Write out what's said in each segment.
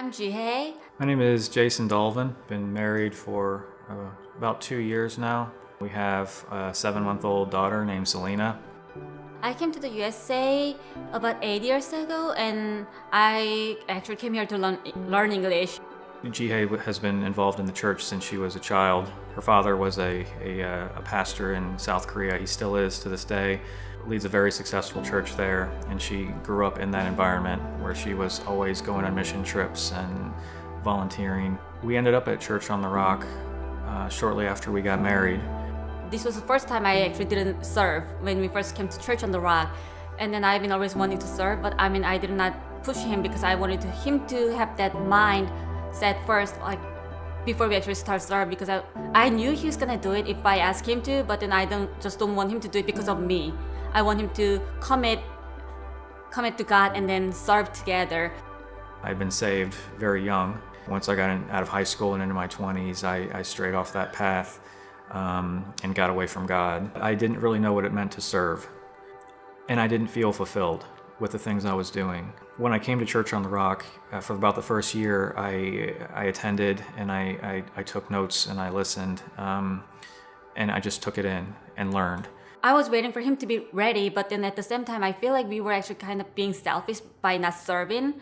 I'm Jihye. My name is Jason Dolvin. Been married for about 2 years now. We have a 7-month-old daughter named Selena. I came to the USA about 8 years ago, and I actually came here to learn English. Jihye has been involved in the church since she was a child. Her father was a pastor in South Korea. He still is to this day. Leads a very successful church there, and she grew up in that environment where she was always going on mission trips and volunteering. We ended up at Church on the Rock shortly after we got married. This was the first time I actually didn't serve when we first came to Church on the Rock, and then I've been always wanting to serve, but I did not push him because I wanted him to have that mind set first, like before we actually start serve, because I knew he was gonna do it if I asked him to, but then I don't want him to do it because of me. I want him to commit to God and then serve together. I'd been saved very young. Once I got out of high school and into my 20s, I strayed off that path and got away from God. I didn't really know what it meant to serve, and I didn't feel fulfilled with the things I was doing. When I came to Church on the Rock, for about the first year, I attended and I took notes and I listened, and I just took it in and learned. I was waiting for him to be ready, but then at the same time, I feel like we were actually kind of being selfish by not serving,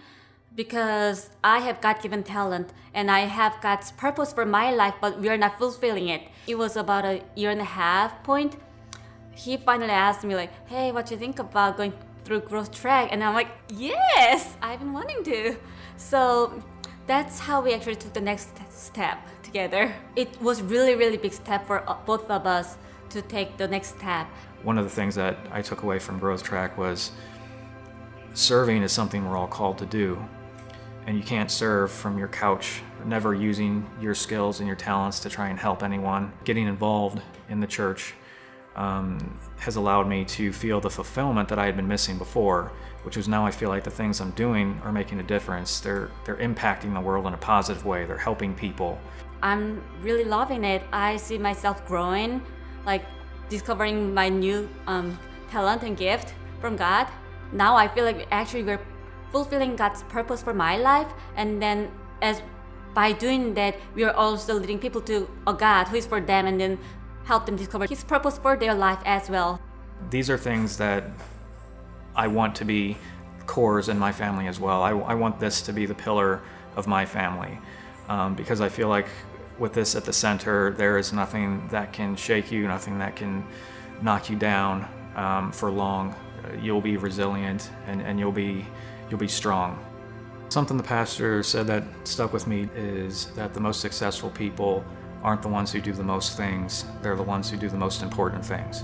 because I have God-given talent and I have God's purpose for my life, but we are not fulfilling it. It was about a 1.5 point. He finally asked me like, hey, what do you think about going through growth track? And I'm like, yes, I've been wanting to. So that's how we actually took the next step together. It was really, really big step for both of us to take the next step. One of the things that I took away from Growth Track was serving is something we're all called to do. And you can't serve from your couch, never using your skills and your talents to try and help anyone. Getting involved in the church has allowed me to feel the fulfillment that I had been missing before, which is now I feel like the things I'm doing are making a difference. They're impacting the world in a positive way. They're helping people. I'm really loving it. I see myself growing, like discovering my new talent and gift from God. Now I feel like actually we're fulfilling God's purpose for my life, and then by doing that, we are also leading people to a God who is for them, and then help them discover His purpose for their life as well. These are things that I want to be cores in my family as well. I want this to be the pillar of my family, because I feel like with this at the center, there is nothing that can shake you, nothing that can knock you down for long. You'll be resilient and you'll be strong. Something the pastor said that stuck with me is that the most successful people aren't the ones who do the most things, they're the ones who do the most important things.